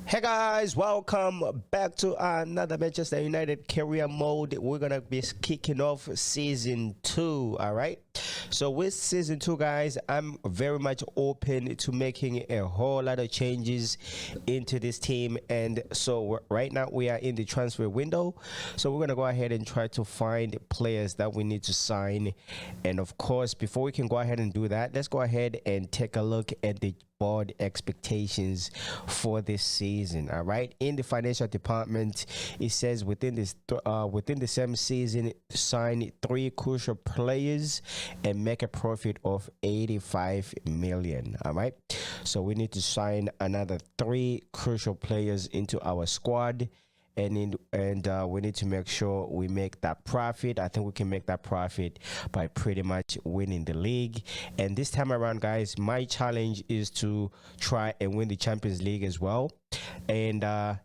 Hey guys, welcome back to another Manchester United career mode. We're gonna be kicking off season 2. All right, so with season 2, guys, I'm very much open to making a whole lot of changes into this team. And so right now we are in the transfer window, so we're gonna go ahead and try to find players that we need to sign. And of course, before we can go ahead and do that, let's go ahead and take a look at the board expectations for this season. All right, in the financial department, it says within the same season, sign 3 crucial players and make a profit of 85 million. All right, so we need to sign another 3 crucial players into our squad, and we need to make sure we make that profit. I think we can make that profit by pretty much winning the league. And this time around, guys, my challenge is to try and win the Champions League as well. And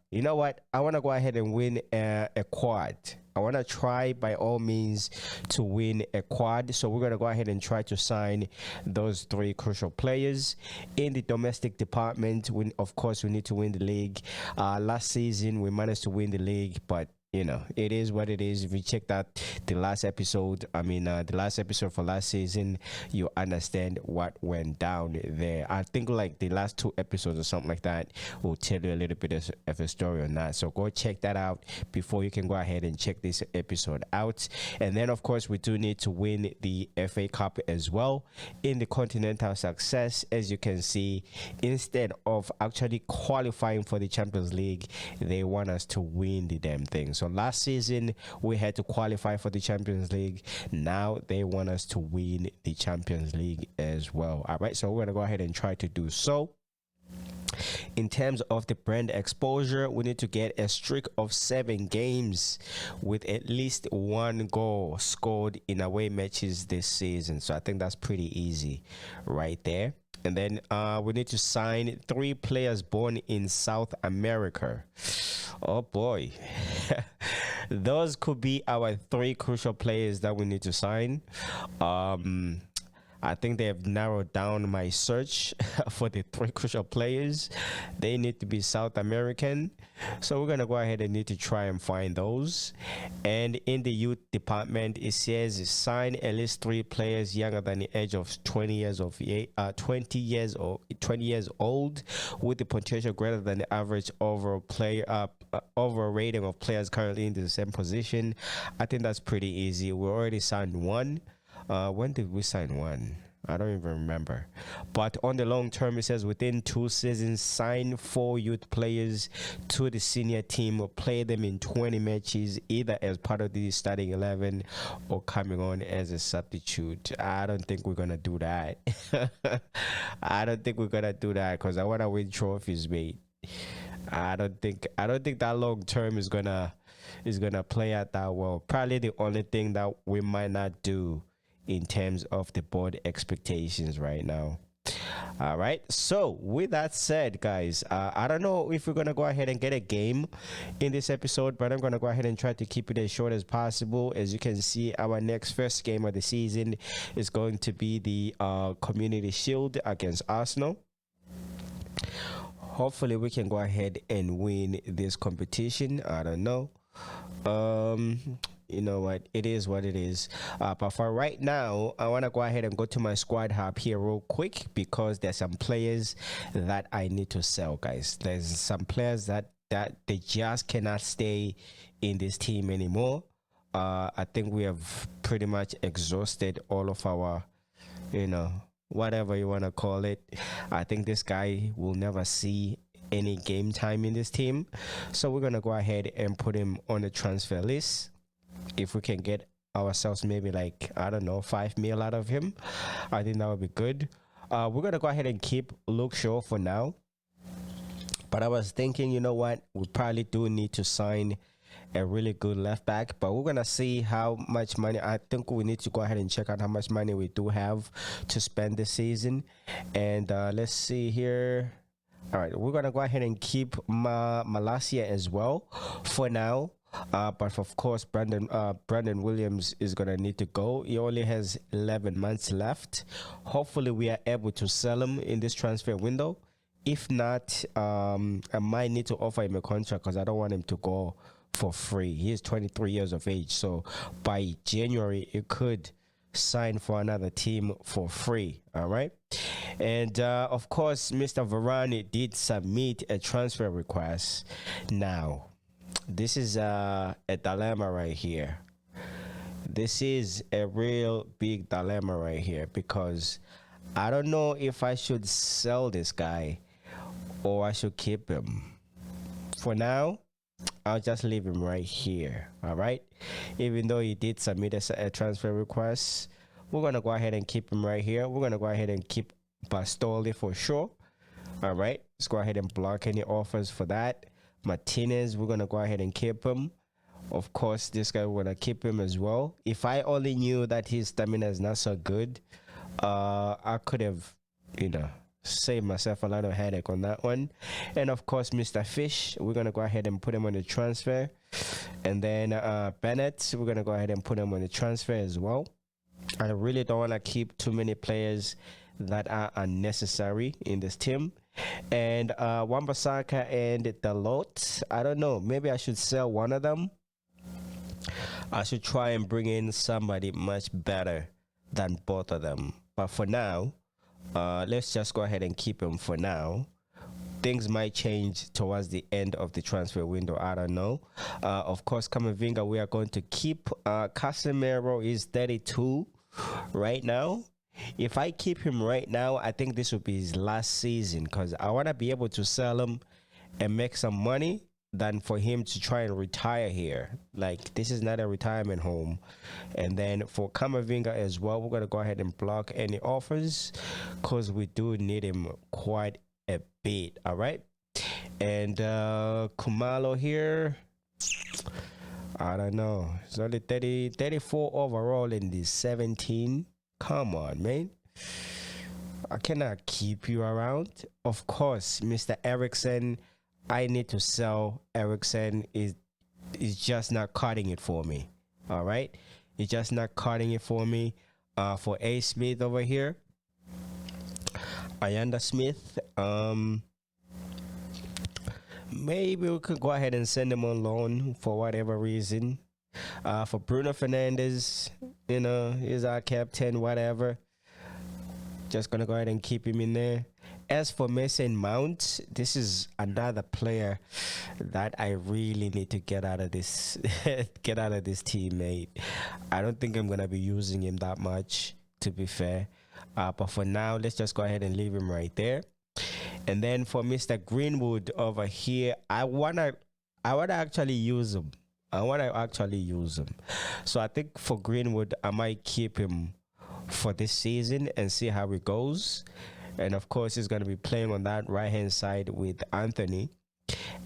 you know what, I want to go ahead and win a quad. I want to try by all means to win a quad. So we're going to go ahead and try to sign those 3 crucial players. In the domestic department, of course, we need to win the league. Last season, we managed to win the league, but you know, it is what it is. If you checked out the last episode, the last episode for last season, you understand what went down there. I think like the last 2 episodes or something like that will tell you a little bit of a story on that. So go check that out before you can go ahead and check this episode out. And then, of course, we do need to win the FA Cup as well. In the Continental Success, as you can see, instead of actually qualifying for the Champions League, they want us to win the damn thing. So last season we had to qualify for the Champions League. Now they want us to win the Champions League as well. All right, so we're gonna go ahead and try to do so. In terms of the brand exposure, we need to get a streak of 7 games with at least 1 goal scored in away matches this season. So I think that's pretty easy right there. And then we need to sign 3 players born in South America. Oh boy. Those could be our 3 crucial players that we need to sign. I think they have narrowed down my search for the 3 crucial players. They need to be South American. So we're going to go ahead and need to try and find those. And in the youth department, it says sign at least 3 players younger than the age of 20 years old with the potential greater than the average overall rating of players currently in the same position. I think that's pretty easy. We already signed 1. When did we sign 1? I don't even remember. But on the long term, it says within 2 seasons, sign 4 youth players to the senior team or play them in 20 matches, either as part of the starting 11 or coming on as a substitute. I don't think we're gonna do that. I don't think we're gonna do that because I want to win trophies, mate. I don't think that long term is gonna play out that well. Probably the only thing that we might not do in terms of the board expectations right now. All right, so with that said, guys, I don't know if we're gonna go ahead and get a game in this episode, but I'm gonna go ahead and try to keep it as short as possible. As you can see, our first game of the season is going to be the Community Shield against Arsenal. Hopefully we can go ahead and win this competition. I don't know. You know what, it is what it is. But for right now, I want to go ahead and go to my squad hub here real quick because there's some players that I need to sell, guys. There's some players that they just cannot stay in this team anymore. I think we have pretty much exhausted all of our, whatever you want to call it. I think this guy will never see any game time in this team, so we're gonna go ahead and put him on the transfer list. If we can get ourselves maybe like, I don't know, 5 mil out of him, I think that would be good. We're gonna go ahead and keep Luke Shaw for now, but I was thinking, you know what, we probably do need to sign a really good left back, but we're gonna see how much money. I think we need to go ahead and check out how much money we do have to spend this season. And let's see here. All right, we're gonna go ahead and keep Malacia as well for now. But of course, Brandon Williams is gonna need to go. He only has 11 months left. Hopefully, we are able to sell him in this transfer window. If not, I might need to offer him a contract because I don't want him to go for free. He is 23 years of age, so by January it could sign for another team for free. All right, and of course, Mr. Varane did submit a transfer request. Now, this is a dilemma right here. This is a real big dilemma right here because I don't know if I should sell this guy or I should keep him. For now, I'll just leave him right here. All right. Even though he did submit a transfer request, we're going to go ahead and keep him right here. We're going to go ahead and keep Bastoli for sure. All right. Let's go ahead and block any offers for that. Martinez, we're going to go ahead and keep him. Of course, this guy, we're going to keep him as well. If I only knew that his stamina is not so good, I could have, save myself a lot of headache on that one. And of course, Mr. Fish, we're going to go ahead and put him on the transfer. And then Bennett, we're going to go ahead and put him on the transfer as well. I really don't want to keep too many players that are unnecessary in this team. And Wan-Bissaka and Dalot, I don't know, maybe I should sell one of them. I should try and bring in somebody much better than both of them. But for now, let's just go ahead and keep him for now. Things might change towards the end of the transfer window. I don't know. Of course, Camavinga, we are going to keep. Casemiro is 32 right now. If I keep him right now, I think this will be his last season because I want to be able to sell him and make some money than for him to try and retire here. Like, this is not a retirement home. And then for Camavinga as well, we're going to go ahead and block any offers because we do need him quite a bit. All right. And Kumalo here, I don't know. It's only 34 overall in the 17. Come on, man. I cannot keep you around. Of course, Mr. Ericsson, I need to sell. Ericsson is just not cutting it for me. All right. It's just not cutting it for me. For A. Smith over here, Ayanda Smith, maybe we could go ahead and send him on loan for whatever reason. For Bruno Fernandes, he's our captain, whatever. Just gonna go ahead and keep him in there. As for Mason Mount, this is another player that I really need to get out of this get out of this team, mate. I don't think I'm gonna be using him that much, to be fair. But for now, let's just go ahead and leave him right there. And then for Mr. Greenwood over here, I wanna actually use him. So I think for Greenwood, I might keep him for this season and see how it goes. And of course, he's going to be playing on that right hand side with Anthony.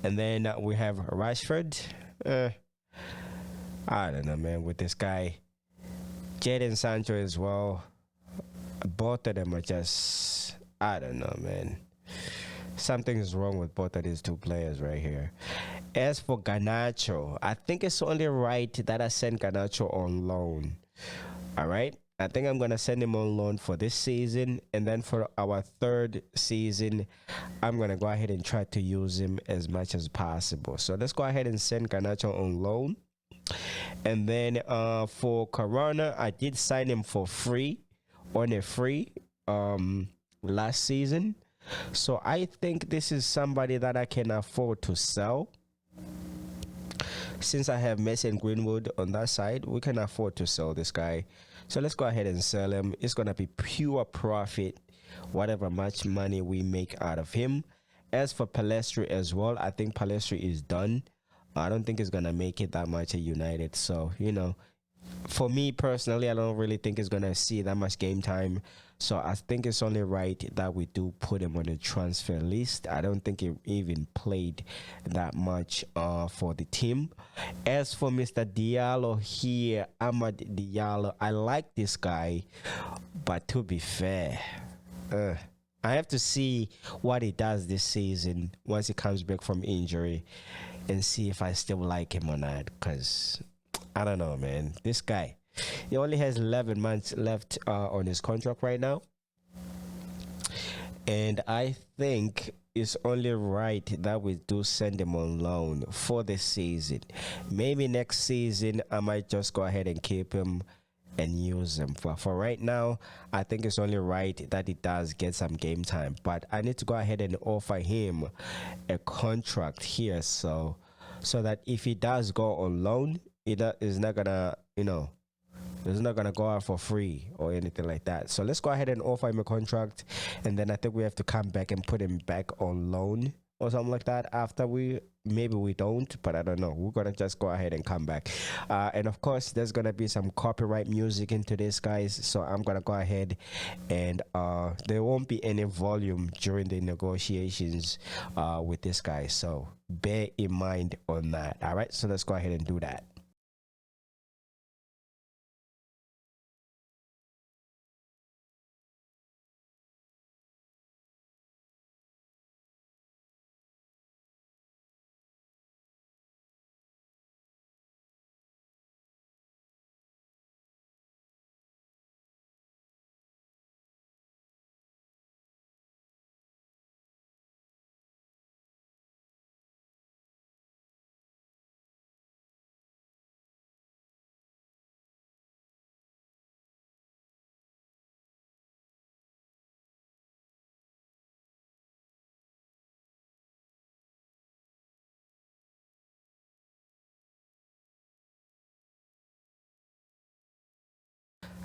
And then we have Rashford. I don't know, man, with this guy. Jadon Sancho as well. Both of them are just, I don't know, man. Something is wrong with both of these two players right here. As for Garnacho, I think it's only right that I send Garnacho on loan. All right. I think I'm going to send him on loan for this season. And then for our third season, I'm going to go ahead and try to use him as much as possible. So let's go ahead and send Garnacho on loan. And then for Corona, I did sign him for free, on a free last season. So I think this is somebody that I can afford to sell. Since I have Mason Greenwood on that side, we can afford to sell this guy. So let's go ahead and sell him. It's going to be pure profit, whatever much money we make out of him. As for Palestri as well, I think Palestri is done. I don't think it's going to make it that much at United. So, for me personally, I don't really think it's going to see that much game time. So I think it's only right that we do put him on the transfer list. I don't think he even played that much for the team. As for Mr. Diallo here, Amad Diallo, I like this guy, but to be fair, I have to see what he does this season once he comes back from injury and see if I still like him or not, because I don't know, man. This guy, he only has 11 months left on his contract right now. And I think it's only right that we do send him on loan for this season. Maybe next season I might just go ahead and keep him and use him. For right now, I think it's only right that he does get some game time. But I need to go ahead and offer him a contract here, so that if he does go on loan, is not gonna, it's not gonna go out for free or anything like that. So let's go ahead and offer him a contract, and then I think we have to come back and put him back on loan or something like that after maybe we don't, but I don't know. We're gonna just go ahead and come back, and of course there's gonna be some copyright music into this, guys, so I'm gonna go ahead and there won't be any volume during the negotiations with this guy, so bear in mind on that. All right, so let's go ahead and do that.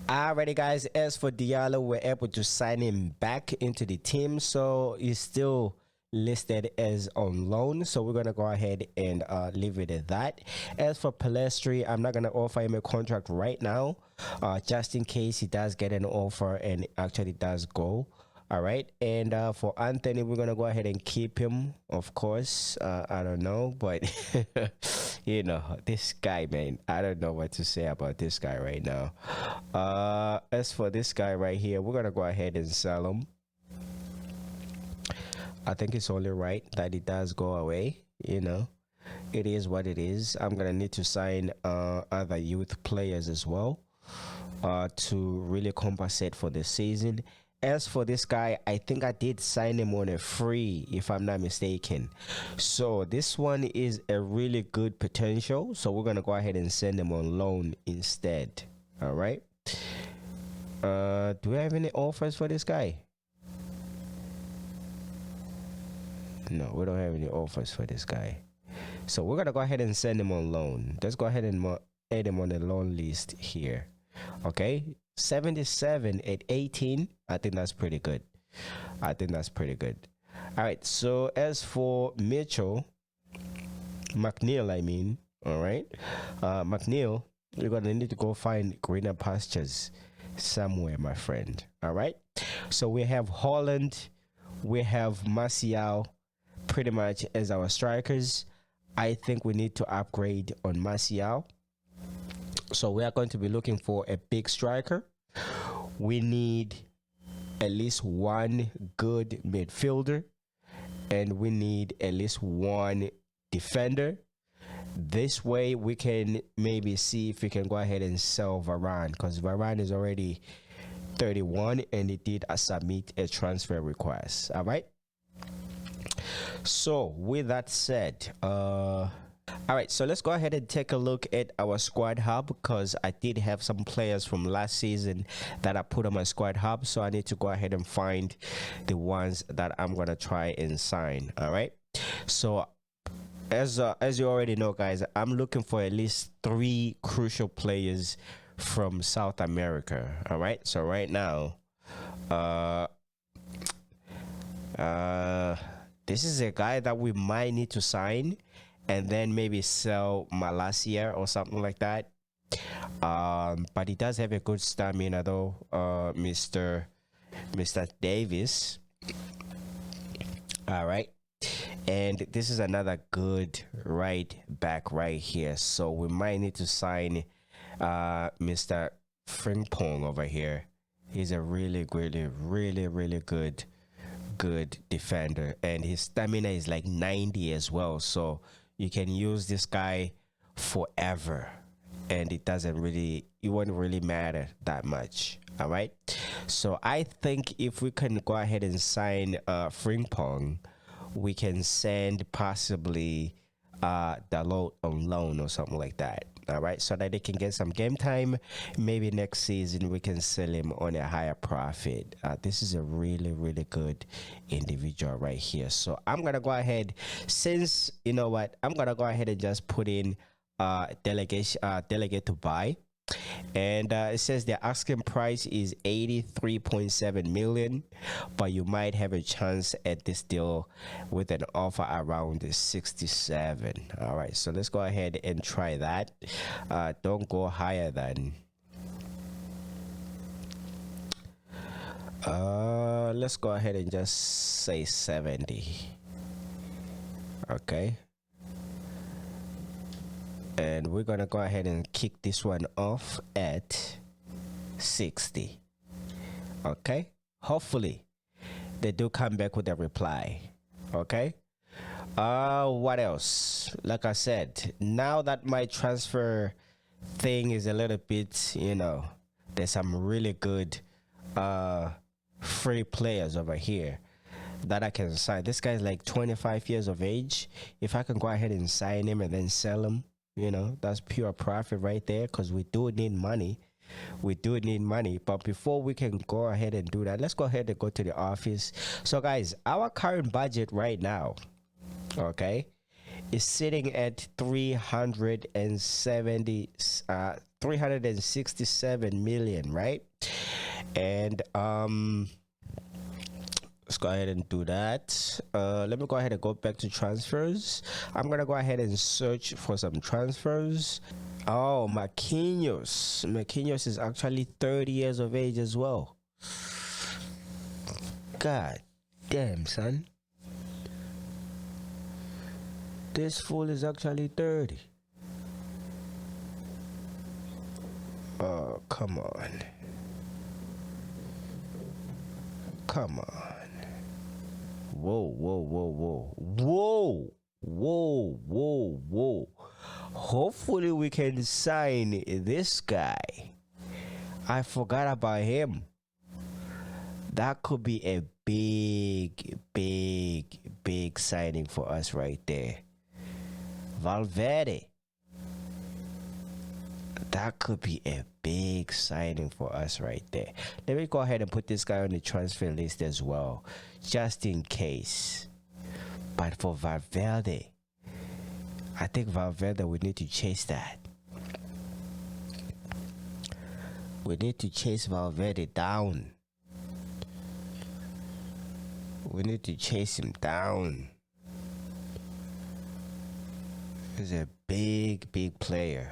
Alrighty, guys, as for Diallo, we're able to sign him back into the team, so he's still listed as on loan, so we're gonna go ahead and leave it at that. As for Palestri, I'm not gonna offer him a contract right now, just in case he does get an offer and actually does go. All right, and for Anthony, we're gonna go ahead and keep him, of course. I don't know, but this guy, man, I don't know what to say about this guy right now. As for this guy right here, we're gonna go ahead and sell him. I think it's only right that it does go away. It is what it is. I'm gonna need to sign other youth players as well to really compensate for the season. As for this guy, I think I did sign him on a free, if I'm not mistaken. So this one is a really good potential. So we're gonna go ahead and send him on loan instead. All right. Do we have any offers for this guy? No, we don't have any offers for this guy. So we're gonna go ahead and send him on loan. Let's go ahead and add him on the loan list here. Okay, 77 at 18. I think that's pretty good. All right, so as for McNeil, I mean, all right, McNeil, you're gonna need to go find greener pastures somewhere, my friend. All right, so we have Holland, we have Martial pretty much as our strikers. I think we need to upgrade on Martial. So we are going to be looking for a big striker. We need at least one good midfielder, and we need at least one defender. This way we can maybe see if we can go ahead and sell Varane, because Varane is already 31 and he did submit a transfer request. All right, so with that said, all right, so let's go ahead and take a look at our squad hub, because I did have some players from last season that I put on my squad hub, so I need to go ahead and find the ones that I'm gonna try and sign. All right, so as you already know, guys, I'm looking for at least 3 crucial players from South America. All right, so right now this is a guy that we might need to sign and then maybe sell Malasia or something like that. But he does have a good stamina though, Mr. Davis. All right, and this is another good right back right here, so we might need to sign Mr. Frimpong over here. He's a really good defender, and his stamina is like 90 as well, so you can use this guy forever and it won't really matter that much. All right, so I think if we can go ahead and sign Frimpong, we can send possibly the loan on loan or something like that. All right, so that they can get some game time. Maybe next season we can sell him on a higher profit. This is a really, really good individual right here. So I'm gonna go ahead, since you know what, I'm gonna go ahead and just put in delegate to buy, and it says the asking price is 83.7 million, but you might have a chance at this deal with an offer around 67. All right, so let's go ahead and try that. Don't go higher than let's go ahead and just say 70. Okay, and we're gonna go ahead and kick this one off at 60. Okay, hopefully they do come back with a reply. Okay, what else? Like I said, now that my transfer thing is a little bit, you know, there's some really good free players over here that I can sign. This guy's like 25 years of age. If I can go ahead and sign him and then sell him, you know, that's pure profit right there, because we do need money. We do need money. But before we can go ahead and do that, let's go ahead and go to the office. So guys, our current budget right now, okay, is sitting at 367 million, right? And let's go ahead and do that. Let me go ahead and go back to transfers. I'm gonna go ahead and search for some transfers. Oh, Marquinhos is actually 30 years of age as well. God damn, son, this fool is actually 30. Oh, come on. Come on. Whoa. Hopefully we can sign this guy. I forgot about him. That could be a big signing for us right there. Valverde. That could be a big signing for us right there. Let me go ahead and put this guy on the transfer list as well, just in case. But for Valverde, I think Valverde, we need to chase that. We need to chase Valverde down. We need to chase him down. He's a big player.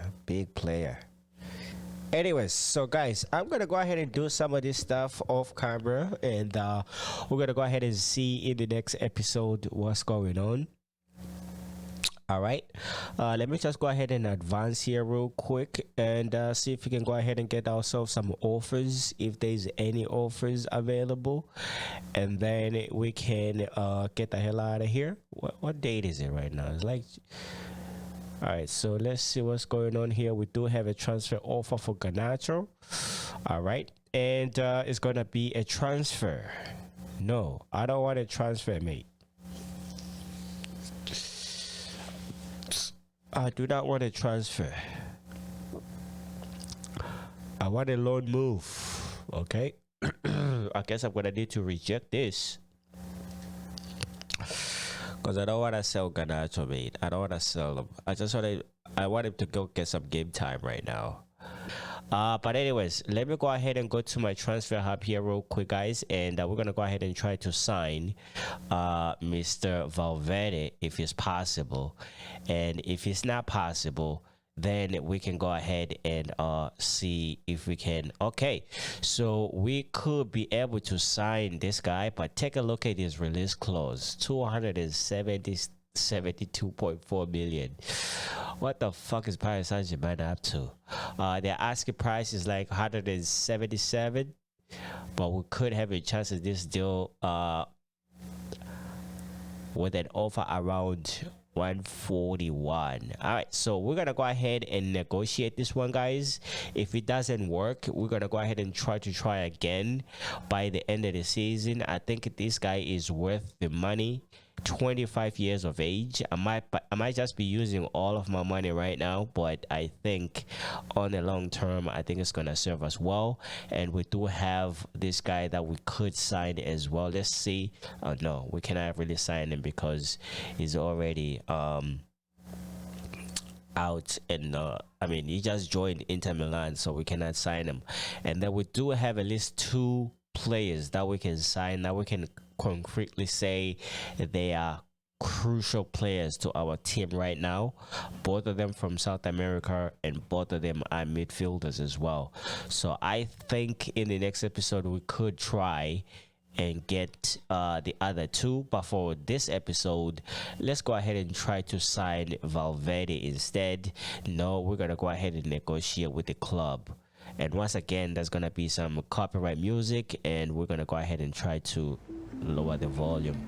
Anyways, so guys, I'm gonna go ahead and do some of this stuff off camera, and we're gonna go ahead and see in the next episode what's going on. All right, let me just go ahead and advance here real quick and see if we can go ahead and get ourselves some offers, if there's any offers available, and then we can get the hell out of here. What date is it right now? It's like, all right, so let's see what's going on here. We do have a transfer offer for Garnacho. All right, and it's gonna be a transfer. No, I don't want a transfer, mate. I do not want a transfer. I want a loan move. Okay. I guess I'm gonna need to reject this, because I don't want to sell Garnacho, mate. I don't want to sell him. I want him to go get some game time right now. But anyways, let me go ahead and go to my transfer hub here real quick, guys, and we're gonna go ahead and try to sign Mr. Valverde if it's possible, and if it's not possible, then we can go ahead and see if we can. Okay, so we could be able to sign this guy, but take a look at his release clause: 272.4 million. What the fuck is Paris Saint-Germain up to? Their asking price is like 177, but we could have a chance at this deal with an offer around 141. All right, so we're gonna go ahead and negotiate this one, guys. If it doesn't work, we're gonna go ahead and try again by the end of the season. I think this guy is worth the money. 25 years of age. I might just be using all of my money right now, but I think on the long term, I think it's gonna serve us well. And we do have this guy that we could sign as well. Let's see. No, we cannot really sign him because he's already out, and I mean he just joined Inter Milan, so we cannot sign him. And then we do have at least two players that we can sign, that we can concretely say they are crucial players to our team right now. Both of them from South America, and both of them are midfielders as well. So I think in the next episode we could try and get the other two, but for this episode, let's go ahead and try to sign Valverde instead. No, we're gonna go ahead and negotiate with the club. And once again, there's gonna be some copyright music, and we're gonna go ahead and try to lower the volume.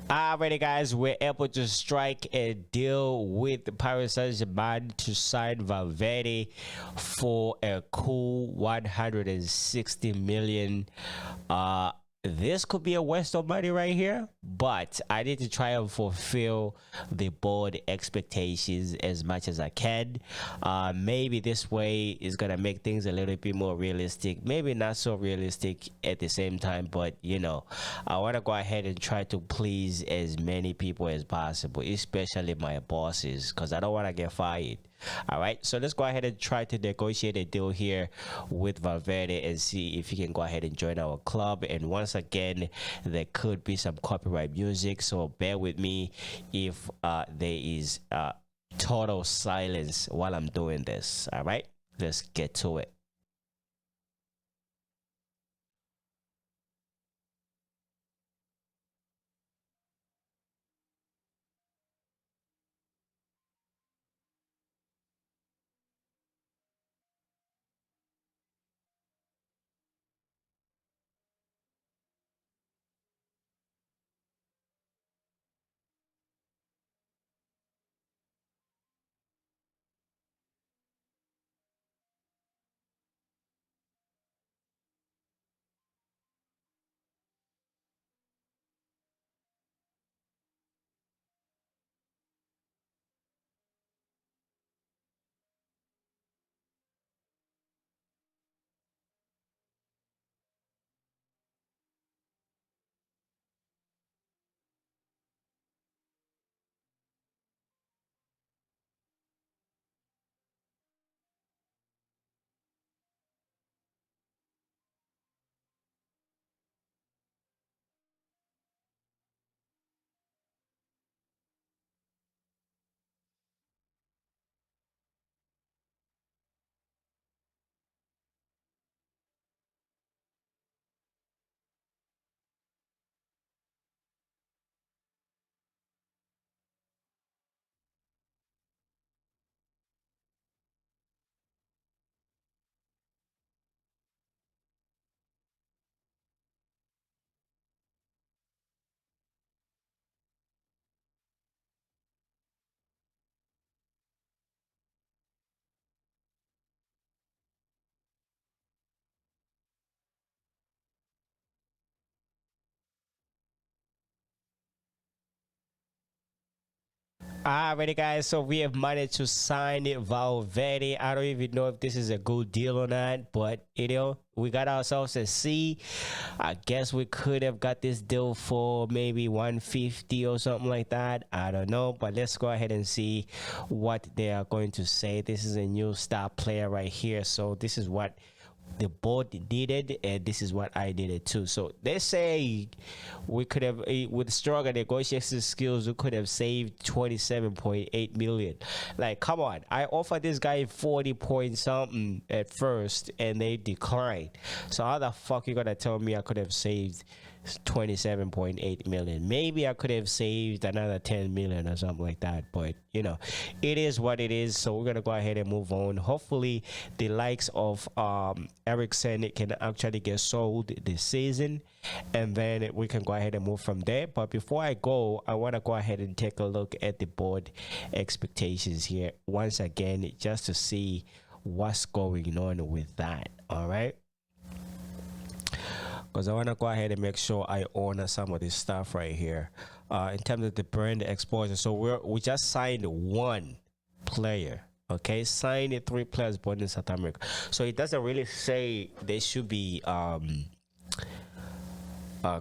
Alrighty, guys, we're able to strike a deal with the Paris Saint-Germain to sign Valverde for a cool 160 million. This could be a waste of money right here, but I need to try and fulfill the board expectations as much as I can. Maybe this way is gonna make things a little bit more realistic, maybe not so realistic at the same time, but you know, I want to go ahead and try to please as many people as possible, especially my bosses, because I don't want to get fired. All right, so let's go ahead and try to negotiate a deal here with Valverde and see if he can go ahead and join our club. And once again, there could be some copyright music, so bear with me if there is total silence while I'm doing this. All right, let's get to it. Alrighty, guys, so we have managed to sign it Valverde. I don't even know if this is a good deal or not, but you know, we got ourselves a C. I guess we could have got this deal for maybe 150 or something like that. I don't know, but let's go ahead and see what they are going to say. This is a new star player right here, so this is what the board needed, and this is what I needed too. So they say we could have, with stronger negotiation skills, we could have saved 27.8 million. Like, come on, I offered this guy 40 point something at first, and they declined. So how the fuck you gonna tell me I could have saved 27.8 million? Maybe I could have saved another 10 million or something like that, but you know, it is what it is. So we're gonna go ahead and move on. Hopefully the likes of Ericsson can actually get sold this season, and then we can go ahead and move from there. But before I go, I want to go ahead and take a look at the board expectations here once again, just to see what's going on with that. All right, because I want to go ahead and make sure I honor some of this stuff right here in terms of the brand exposure. So we just signed one player. Okay, signed 3 players born in South America. So it doesn't really say they should be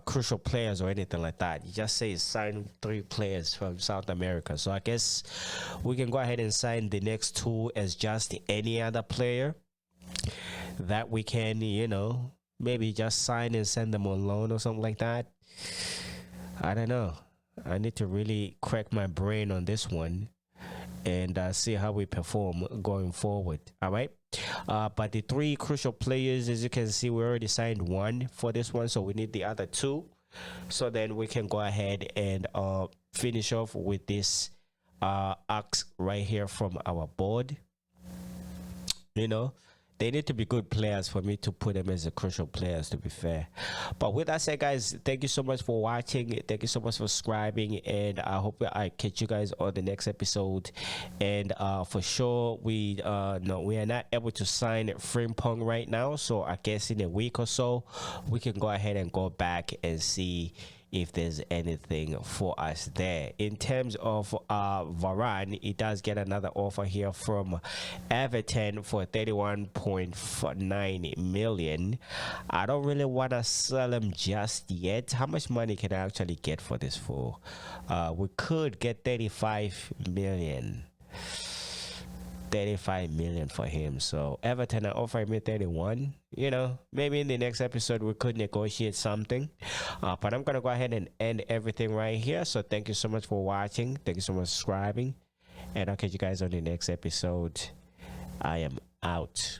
crucial players or anything like that. You just say sign 3 players from South America. So I guess we can go ahead and sign the next 2 as just any other player that we can, you know, maybe just sign and send them on loan or something like that. I don't know. I need to really crack my brain on this one and see how we perform going forward. All right, but the 3 crucial players, as you can see, we already signed 1 for this one, so we need the other 2, so then we can go ahead and finish off with this axe right here from our board. You know, they need to be good players for me to put them as a crucial players, to be fair. But with that said, guys, thank you so much for watching. Thank you so much for subscribing, and I hope I catch you guys on the next episode. And for sure, we are not able to sign Frimpong right now, so I guess in a week or so we can go ahead and go back and see if there's anything for us there. In terms of Varane, it does get another offer here from Everton for 31.9 million. I don't really want to sell him just yet. How much money can I actually get for this for? We could get 35 million. 35 million for him. So Everton are offering me 31. You know, maybe in the next episode we could negotiate something, but I'm gonna go ahead and end everything right here. So thank you so much for watching, thank you so much for subscribing, and I'll catch you guys on the next episode. I am out.